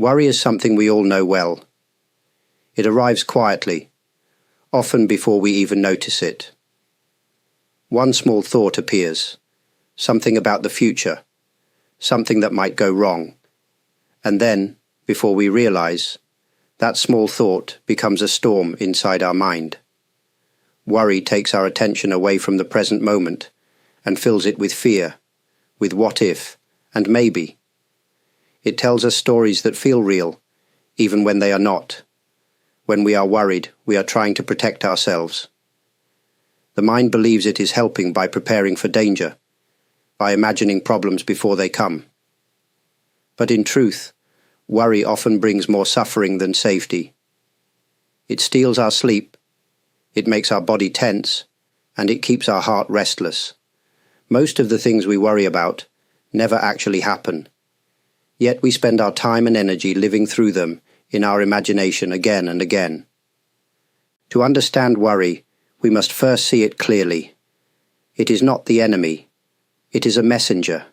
Worry is something we all know well. It arrives quietly, often before we even notice it. One small thought appears, something about the future, something that might go wrong. And then, before we realize, that small thought becomes a storm inside our mind. Worry takes our attention away from the present moment and fills it with fear, with what if, and maybe. It tells us stories that feel real, even when they are not. When we are worried, we are trying to protect ourselves. The mind believes it is helping by preparing for danger, by imagining problems before they come. But in truth, worry often brings more suffering than safety. It steals our sleep, it makes our body tense, and it keeps our heart restless. Most of the things we worry about never actually happen. Yet we spend our time and energy living through them in our imagination again and again. To understand worry, we must first see it clearly. It is not the enemy. It is a messenger.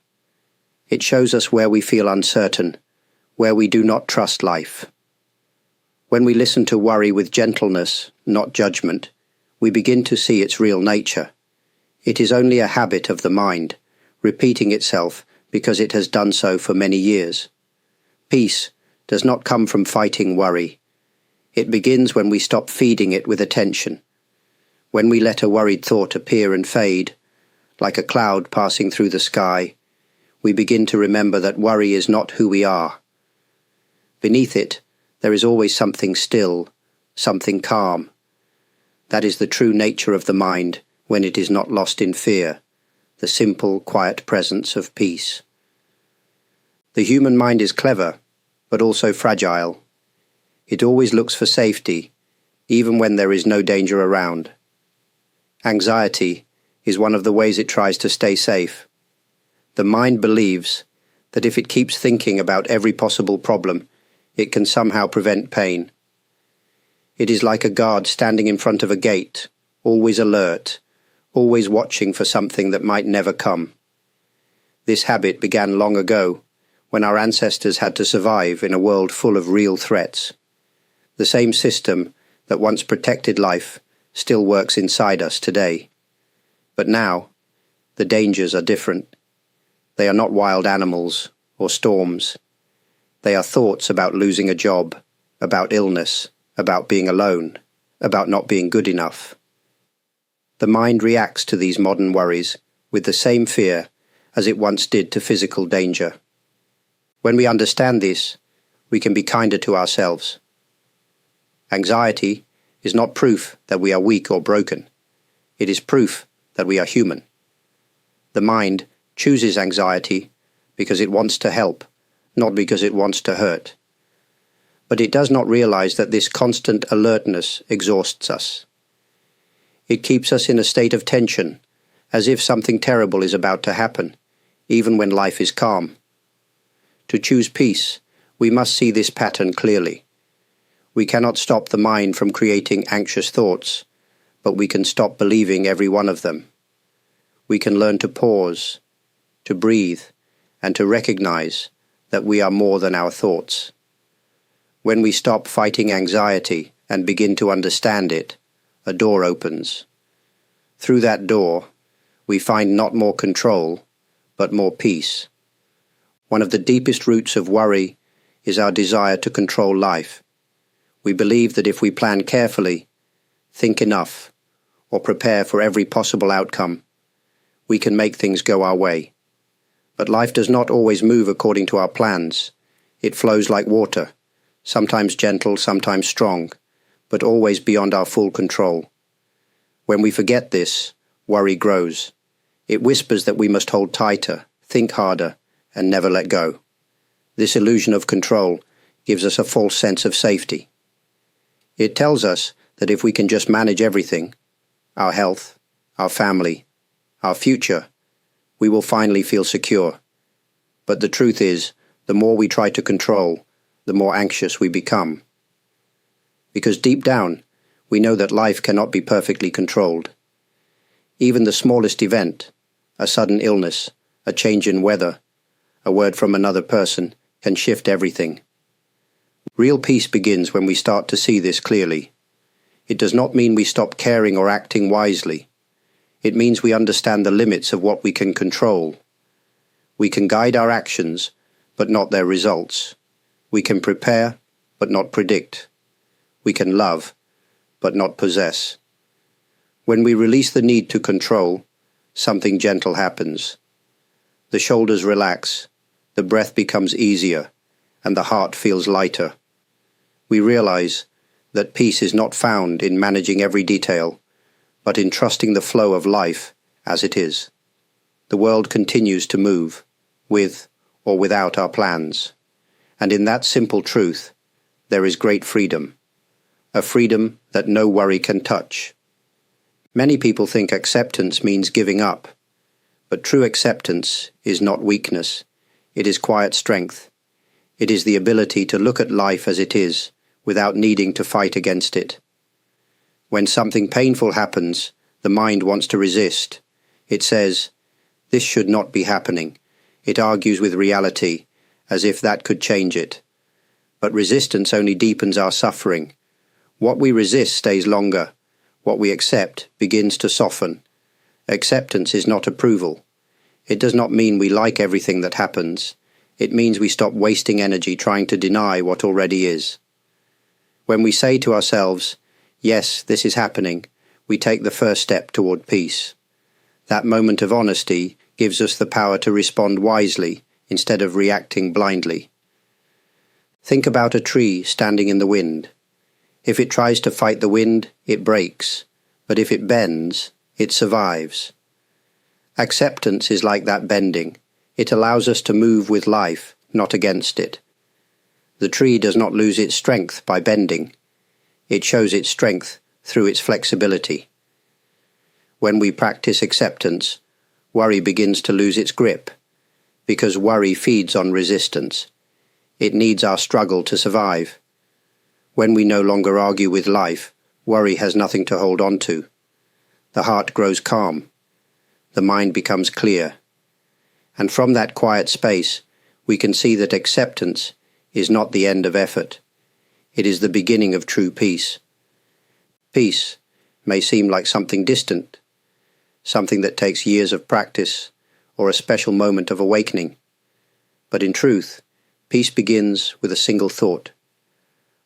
It shows us where we feel uncertain, where we do not trust life. When we listen to worry with gentleness, not judgment, we begin to see its real nature. It is only a habit of the mind, repeating itself because it has done so for many years. Peace does not come from fighting worry. It begins when we stop feeding it with attention. When we let a worried thought appear and fade, like a cloud passing through the sky, we begin to remember that worry is not who we are. Beneath it, there is always something still, something calm. That is the true nature of the mind when it is not lost in fear, the simple, quiet presence of peace. The human mind is clever, but also fragile. It always looks for safety, even when there is no danger around. Anxiety is one of the ways it tries to stay safe. The mind believes that if it keeps thinking about every possible problem, it can somehow prevent pain. It is like a guard standing in front of a gate, always alert, always watching for something that might never come. This habit began long ago, when our ancestors had to survive in a world full of real threats. The same system that once protected life still works inside us today. But now, the dangers are different. They are not wild animals or storms. They are thoughts about losing a job, about illness, about being alone, about not being good enough. The mind reacts to these modern worries with the same fear as it once did to physical danger. When we understand this, we can be kinder to ourselves. Anxiety is not proof that we are weak or broken. It is proof that we are human. The mind chooses anxiety because it wants to help, not because it wants to hurt. But it does not realize that this constant alertness exhausts us. It keeps us in a state of tension, as if something terrible is about to happen, even when life is calm. To choose peace, we must see this pattern clearly. We cannot stop the mind from creating anxious thoughts, but we can stop believing every one of them. We can learn to pause, to breathe, and to recognize that we are more than our thoughts. When we stop fighting anxiety and begin to understand it, a door opens. Through that door, we find not more control, but more peace. One of the deepest roots of worry is our desire to control life. We believe that if we plan carefully, think enough, or prepare for every possible outcome, we can make things go our way. But life does not always move according to our plans. It flows like water, sometimes gentle, sometimes strong, but always beyond our full control. When we forget this, worry grows. It whispers that we must hold tighter, think harder, and never let go. This illusion of control gives us a false sense of safety. It tells us that if we can just manage everything, our health, our family, our future, we will finally feel secure. But the truth is, the more we try to control, the more anxious we become. Because deep down, we know that life cannot be perfectly controlled. Even the smallest event, a sudden illness, a change in weather, a word from another person, can shift everything. Real peace begins when we start to see this clearly. It does not mean we stop caring or acting wisely. It means we understand the limits of what we can control. We can guide our actions, but not their results. We can prepare, but not predict. We can love, but not possess. When we release the need to control, something gentle happens. The shoulders relax, the breath becomes easier, and the heart feels lighter. We realize that peace is not found in managing every detail, but in trusting the flow of life as it is. The world continues to move, with or without our plans. And in that simple truth, there is great freedom. A freedom that no worry can touch. Many people think acceptance means giving up, but true acceptance is not weakness. It is quiet strength. It is the ability to look at life as it is, without needing to fight against it. When something painful happens, the mind wants to resist. It says, "This should not be happening." It argues with reality, as if that could change it. But resistance only deepens our suffering. What we resist stays longer. What we accept begins to soften. Acceptance is not approval. It does not mean we like everything that happens. It means we stop wasting energy trying to deny what already is. When we say to ourselves, "Yes, this is happening," we take the first step toward peace. That moment of honesty gives us the power to respond wisely instead of reacting blindly. Think about a tree standing in the wind. If it tries to fight the wind, it breaks, but if it bends, it survives. Acceptance is like that bending. It allows us to move with life, not against it. The tree does not lose its strength by bending. It shows its strength through its flexibility. When we practice acceptance, worry begins to lose its grip, because worry feeds on resistance. It needs our struggle to survive. When we no longer argue with life, worry has nothing to hold on to. The heart grows calm. The mind becomes clear. And from that quiet space, we can see that acceptance is not the end of effort. It is the beginning of true peace. Peace may seem like something distant, something that takes years of practice or a special moment of awakening. But in truth, peace begins with a single thought,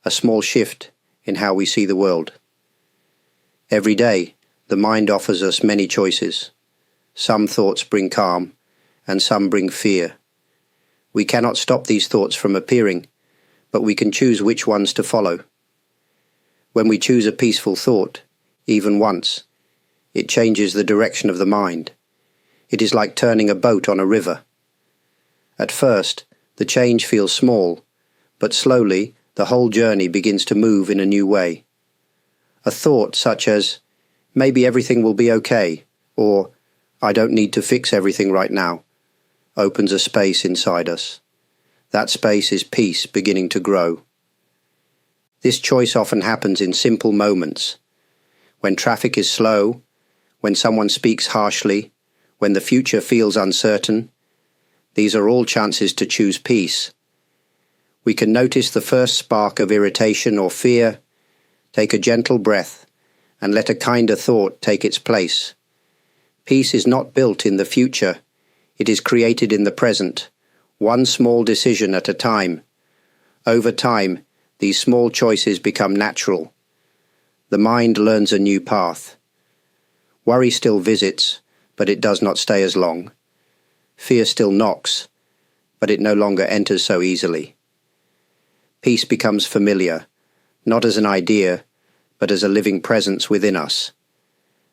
a small shift in how we see the world. Every day, the mind offers us many choices. Some thoughts bring calm, and some bring fear. We cannot stop these thoughts from appearing, but we can choose which ones to follow. When we choose a peaceful thought, even once, it changes the direction of the mind. It is like turning a boat on a river. At first, the change feels small, but slowly the whole journey begins to move in a new way. A thought such as, "Maybe everything will be okay," or "I don't need to fix everything right now," opens a space inside us. That space is peace beginning to grow. This choice often happens in simple moments. When traffic is slow, when someone speaks harshly, when the future feels uncertain, these are all chances to choose peace. We can notice the first spark of irritation or fear, take a gentle breath, and let a kinder thought take its place. Peace is not built in the future. It is created in the present, one small decision at a time. Over time, these small choices become natural. The mind learns a new path. Worry still visits, but it does not stay as long. Fear still knocks, but it no longer enters so easily. Peace becomes familiar, not as an idea, but as a living presence within us.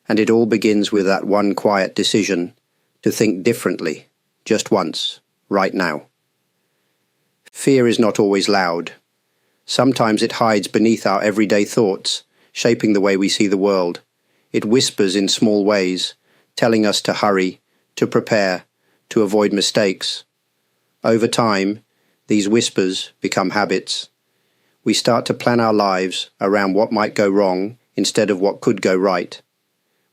And it all begins with that one quiet decision to think differently, just once, right now. Fear is not always loud. Sometimes it hides beneath our everyday thoughts, shaping the way we see the world. It whispers in small ways, telling us to hurry, to prepare, to avoid mistakes. Over time, these whispers become habits. We start to plan our lives around what might go wrong instead of what could go right.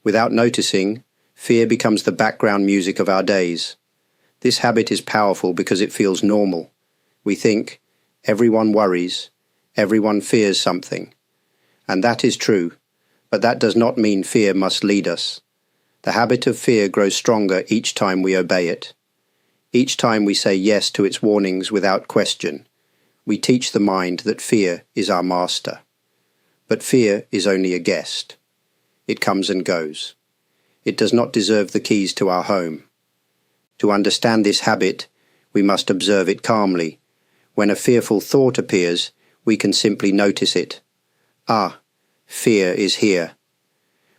Without noticing, fear becomes the background music of our days. This habit is powerful because it feels normal. We think, everyone worries, Everyone fears something. And that is true, but that does not mean fear must lead us. The habit of fear grows stronger each time we obey it. Each time we say yes to its warnings without question, we teach the mind that fear is our master. But fear is only a guest. It comes and goes. It does not deserve the keys to our home. To understand this habit, we must observe it calmly. When a fearful thought appears, we can simply notice it. Ah, fear is here.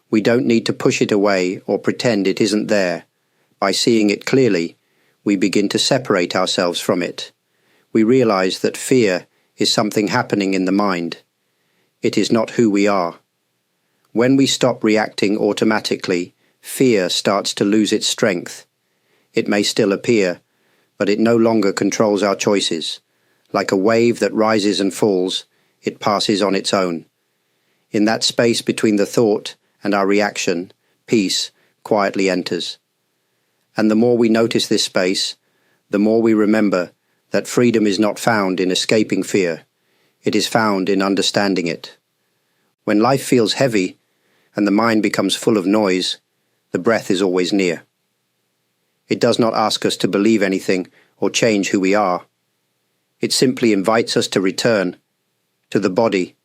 We don't need to push it away or pretend it isn't there. By seeing it clearly, we begin to separate ourselves from it. We realize that fear is something happening in the mind. It is not who we are. When we stop reacting automatically, fear starts to lose its strength. It may still appear, but it no longer controls our choices. Like a wave that rises and falls, it passes on its own. In that space between the thought and our reaction, peace quietly enters. And the more we notice this space, the more we remember that freedom is not found in escaping fear. It is found in understanding it. When life feels heavy and the mind becomes full of noise, the breath is always near. It does not ask us to believe anything or change who we are. It simply invites us to return to the body,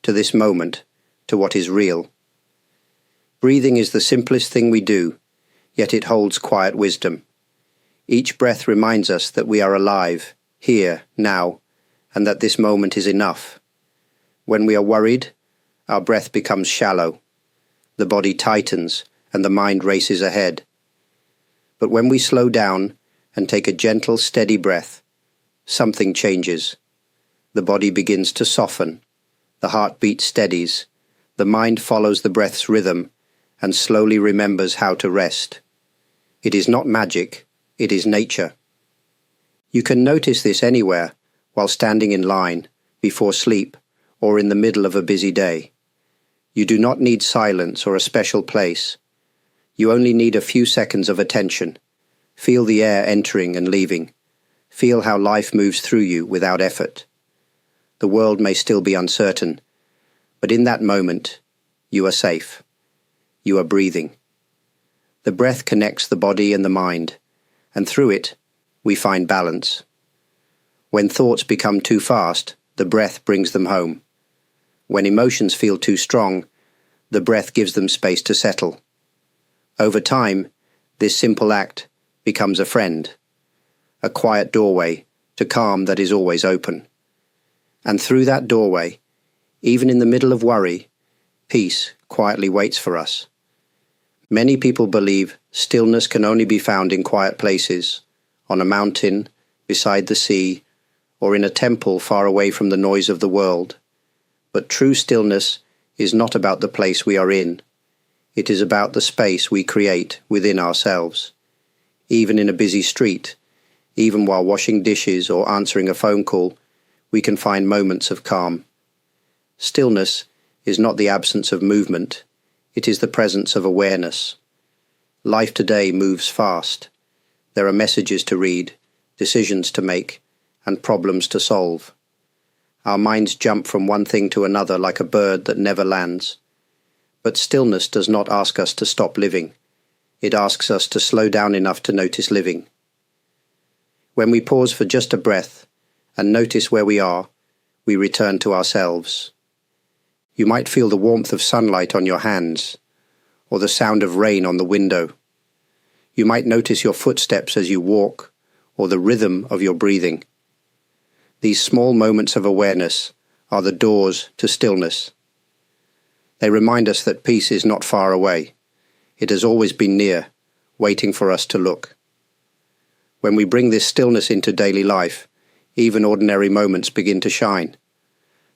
to this moment, to what is real. Breathing is the simplest thing we do, yet it holds quiet wisdom. Each breath reminds us that we are alive, here, now, and that this moment is enough. When we are worried, our breath becomes shallow. The body tightens and the mind races ahead. But when we slow down and take a gentle, steady breath, something changes. The body begins to soften. The heartbeat steadies. The mind follows the breath's rhythm and slowly remembers how to rest. It is not magic, it is nature. You can notice this anywhere, while standing in line, before sleep, or in the middle of a busy day. You do not need silence or a special place. You only need a few seconds of attention. Feel the air entering and leaving. Feel how life moves through you without effort. The world may still be uncertain, but in that moment, you are safe. You are breathing. The breath connects the body and the mind, and through it, we find balance. When thoughts become too fast, the breath brings them home. When emotions feel too strong, the breath gives them space to settle. Over time, this simple act becomes a friend, a quiet doorway to calm that is always open. And through that doorway, even in the middle of worry, peace quietly waits for us. Many people believe stillness can only be found in quiet places, on a mountain, beside the sea, or in a temple far away from the noise of the world. But true stillness is not about the place we are in. It is about the space we create within ourselves. Even in a busy street, even while washing dishes or answering a phone call, we can find moments of calm. Stillness is not the absence of movement. It is the presence of awareness. Life today moves fast. There are messages to read, decisions to make, and problems to solve. Our minds jump from one thing to another like a bird that never lands. But stillness does not ask us to stop living. It asks us to slow down enough to notice living. When we pause for just a breath and notice where we are, we return to ourselves. You might feel the warmth of sunlight on your hands, or the sound of rain on the window. You might notice your footsteps as you walk, or the rhythm of your breathing. These small moments of awareness are the doors to stillness. They remind us that peace is not far away. It has always been near, waiting for us to look. When we bring this stillness into daily life, even ordinary moments begin to shine.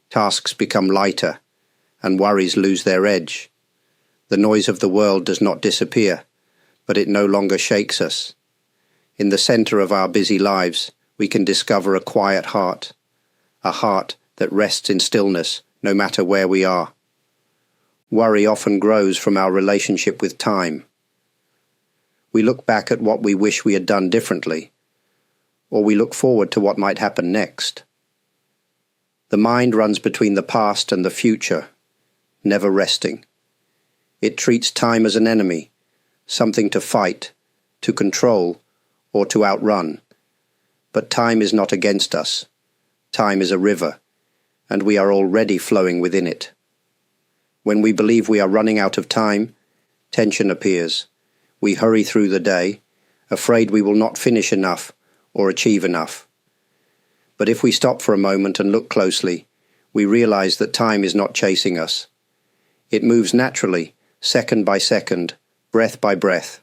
Tasks become lighter, and worries lose their edge. The noise of the world does not disappear, but it no longer shakes us. In the center of our busy lives, we can discover a quiet heart, a heart that rests in stillness no matter where we are. Worry often grows from our relationship with time. We look back at what we wish we had done differently, or we look forward to what might happen next. The mind runs between the past and the future, never resting. It treats time as an enemy, something to fight, to control, or to outrun. But time is not against us. Time is a river, and we are already flowing within it. When we believe we are running out of time, tension appears. We hurry through the day, afraid we will not finish enough or achieve enough. But if we stop for a moment and look closely, we realize that time is not chasing us. It moves naturally, second by second, breath by breath.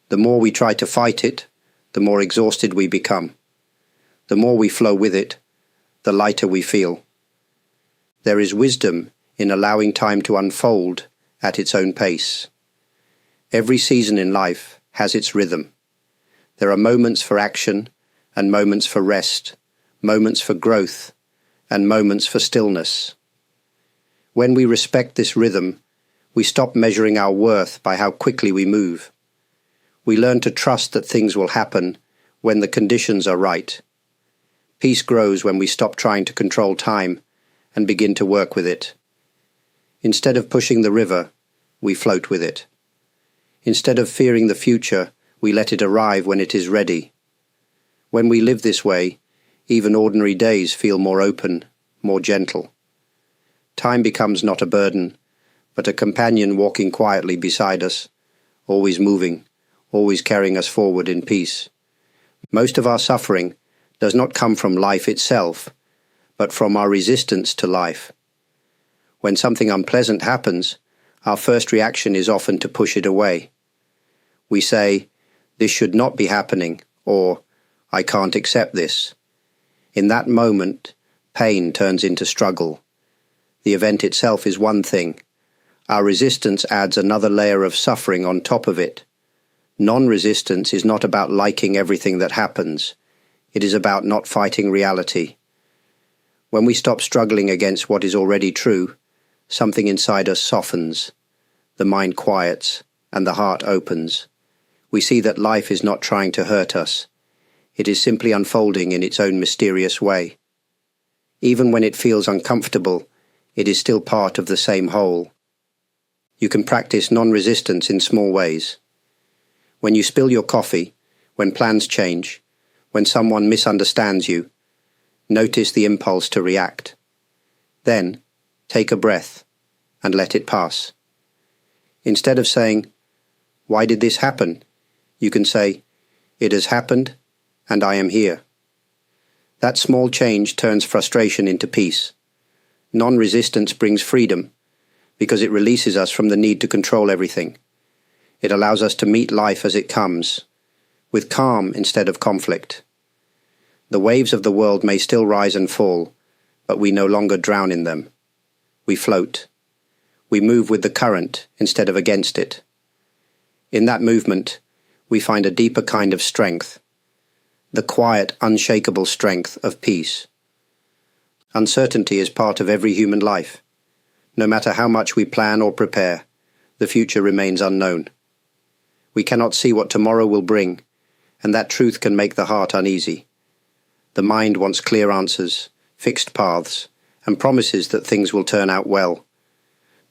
The more we try to fight it, the more exhausted we become. The more we flow with it, the lighter we feel. There is wisdom in allowing time to unfold at its own pace. Every season in life has its rhythm. There are moments for action and moments for rest, moments for growth and moments for stillness. When we respect this rhythm, we stop measuring our worth by how quickly we move. We learn to trust that things will happen when the conditions are right. Peace grows when we stop trying to control time and begin to work with it. Instead of pushing the river, we float with it. Instead of fearing the future, we let it arrive when it is ready. When we live this way, even ordinary days feel more open, more gentle. Time becomes not a burden, but a companion walking quietly beside us, always moving, always carrying us forward in peace. Most of our suffering does not come from life itself, but from our resistance to life. When something unpleasant happens, our first reaction is often to push it away. We say, "This should not be happening," or "I can't accept this." In that moment, pain turns into struggle. The event itself is one thing. Our resistance adds another layer of suffering on top of it. Non-resistance is not about liking everything that happens. It is about not fighting reality. When we stop struggling against what is already true, something inside us softens, the mind quiets, and the heart opens. We see that life is not trying to hurt us. It is simply unfolding in its own mysterious way. Even when it feels uncomfortable, it is still part of the same whole. You can practice non-resistance in small ways. When you spill your coffee, when plans change, when someone misunderstands you, notice the impulse to react. Then, take a breath and let it pass. Instead of saying, "Why did this happen?" you can say, "It has happened and I am here." That small change turns frustration into peace. Non-resistance brings freedom because it releases us from the need to control everything. It allows us to meet life as it comes, with calm instead of conflict. The waves of the world may still rise and fall, but we no longer drown in them. We float. We move with the current instead of against it. In that movement, we find a deeper kind of strength, the quiet, unshakable strength of peace. Uncertainty is part of every human life. No matter how much we plan or prepare, the future remains unknown. We cannot see what tomorrow will bring, and that truth can make the heart uneasy. The mind wants clear answers, fixed paths, and promises that things will turn out well.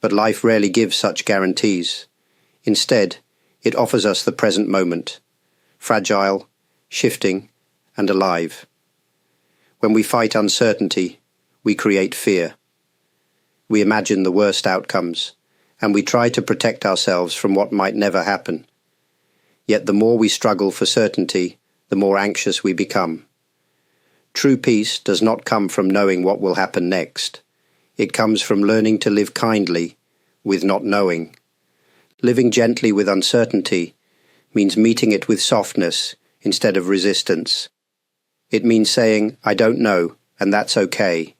But life rarely gives such guarantees. Instead, it offers us the present moment, fragile, shifting, and alive. When we fight uncertainty, we create fear. We imagine the worst outcomes, and we try to protect ourselves from what might never happen. Yet the more we struggle for certainty, the more anxious we become. True peace does not come from knowing what will happen next. It comes from learning to live kindly with not knowing. Living gently with uncertainty means meeting it with softness instead of resistance. It means saying, "I don't know, and that's okay."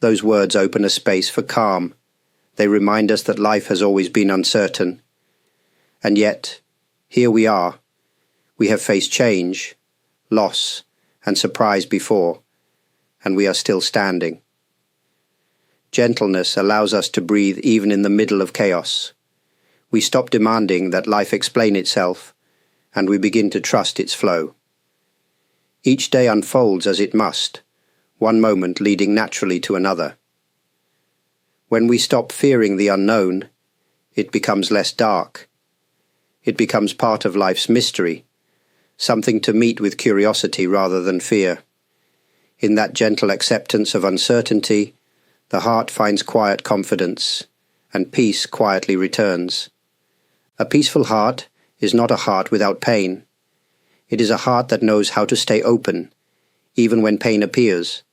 Those words open a space for calm. They remind us that life has always been uncertain. And yet, here we are. We have faced change, loss, and surprise before, and we are still standing. Gentleness allows us to breathe even in the middle of chaos. We stop demanding that life explain itself, and we begin to trust its flow. Each day unfolds as it must, one moment leading naturally to another. When we stop fearing the unknown, it becomes less dark. It becomes part of life's mystery, something to meet with curiosity rather than fear. In that gentle acceptance of uncertainty, the heart finds quiet confidence, and peace quietly returns. A peaceful heart is not a heart without pain. It is a heart that knows how to stay open, even when pain appears.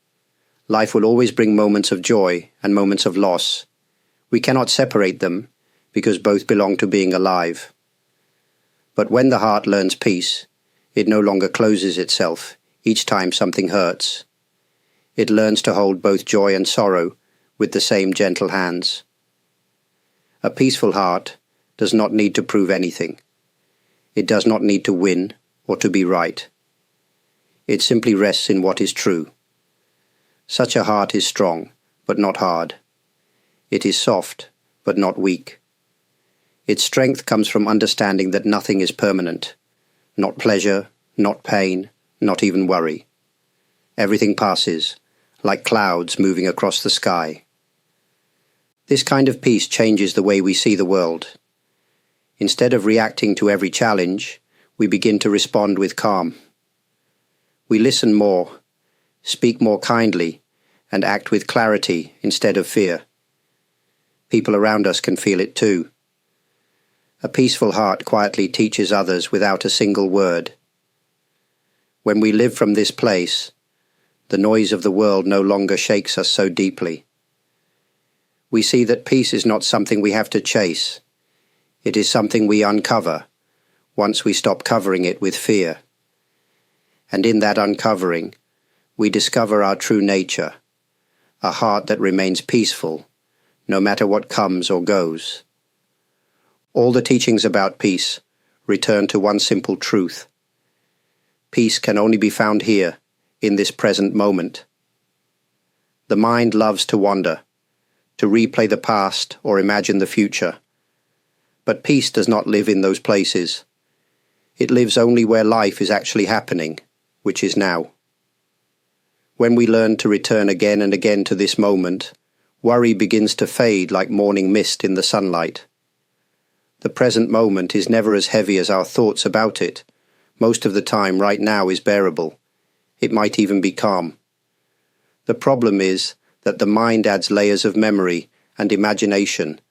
Life will always bring moments of joy and moments of loss. We cannot separate them, because both belong to being alive. But when the heart learns peace, it no longer closes itself each time something hurts. It learns to hold both joy and sorrow with the same gentle hands. A peaceful heart does not need to prove anything. It does not need to win or to be right. It simply rests in what is true. Such a heart is strong, but not hard. It is soft, but not weak. Its strength comes from understanding that nothing is permanent. Not pleasure, not pain, not even worry. Everything passes, like clouds moving across the sky. This kind of peace changes the way we see the world. Instead of reacting to every challenge, we begin to respond with calm. We listen more, speak more kindly, and act with clarity instead of fear. People around us can feel it too. A peaceful heart quietly teaches others without a single word. When we live from this place, the noise of the world no longer shakes us so deeply. We see that peace is not something we have to chase. It is something we uncover once we stop covering it with fear. And in that uncovering, we discover our true nature, a heart that remains peaceful, no matter what comes or goes. All the teachings about peace return to one simple truth. Peace can only be found here, in this present moment. The mind loves to wander, to replay the past or imagine the future. But peace does not live in those places. It lives only where life is actually happening, which is now. When we learn to return again and again to this moment, worry begins to fade like morning mist in the sunlight. The present moment is never as heavy as our thoughts about it. Most of the time right now is bearable. It might even be calm. The problem is that the mind adds layers of memory and imagination,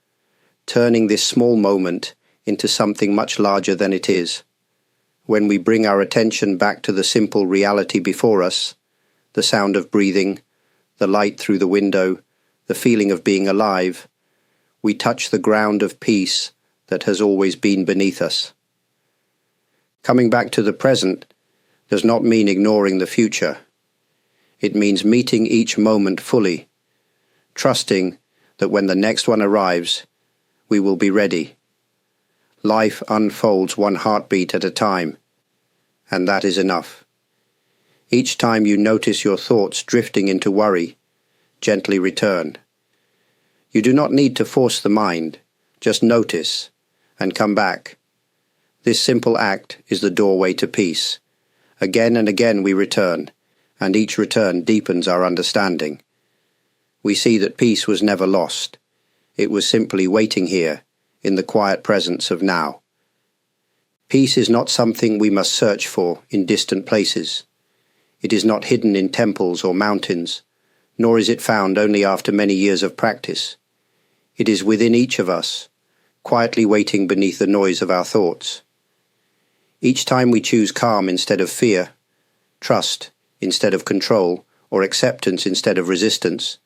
turning this small moment into something much larger than it is. When we bring our attention back to the simple reality before us, the sound of breathing, the light through the window, the feeling of being alive, we touch the ground of peace that has always been beneath us. Coming back to the present does not mean ignoring the future. It means meeting each moment fully, trusting that when the next one arrives, we will be ready. Life unfolds one heartbeat at a time, and that is enough. Each time you notice your thoughts drifting into worry, gently return. You do not need to force the mind, just notice and come back. This simple act is the doorway to peace. Again and again we return, and each return deepens our understanding. We see that peace was never lost. It was simply waiting here, in the quiet presence of now. Peace is not something we must search for in distant places. It is not hidden in temples or mountains, nor is it found only after many years of practice. It is within each of us, quietly waiting beneath the noise of our thoughts. Each time we choose calm instead of fear, trust instead of control, or acceptance instead of resistance,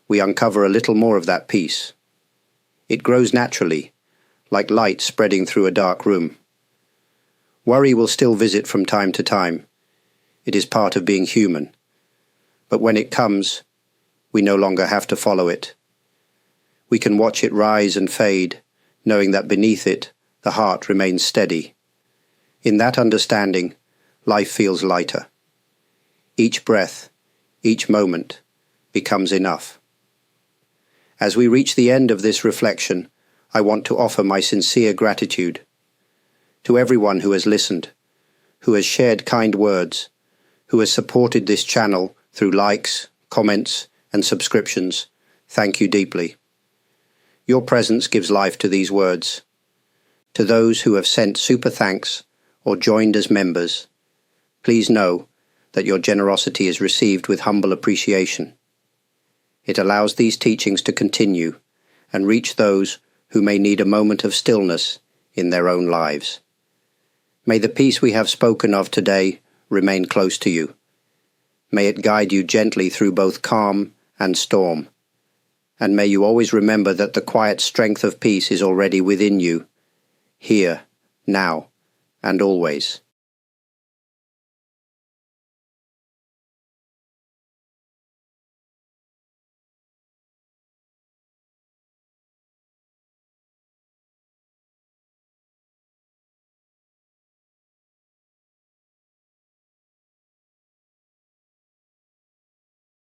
we uncover a little more of that peace. It grows naturally, like light spreading through a dark room. Worry will still visit from time to time. It is part of being human. But when it comes, we no longer have to follow it. We can watch it rise and fade, knowing that beneath it, the heart remains steady. In that understanding, life feels lighter. Each breath, each moment, becomes enough. As we reach the end of this reflection, I want to offer my sincere gratitude to everyone who has listened, who has shared kind words, who has supported this channel through likes, comments, and subscriptions, thank you deeply. Your presence gives life to these words. To those who have sent super thanks or joined as members, please know that your generosity is received with humble appreciation. It allows these teachings to continue and reach those who may need a moment of stillness in their own lives. May the peace we have spoken of today remain close to you. May it guide you gently through both calm and storm. And may you always remember that the quiet strength of peace is already within you, here, now, and always.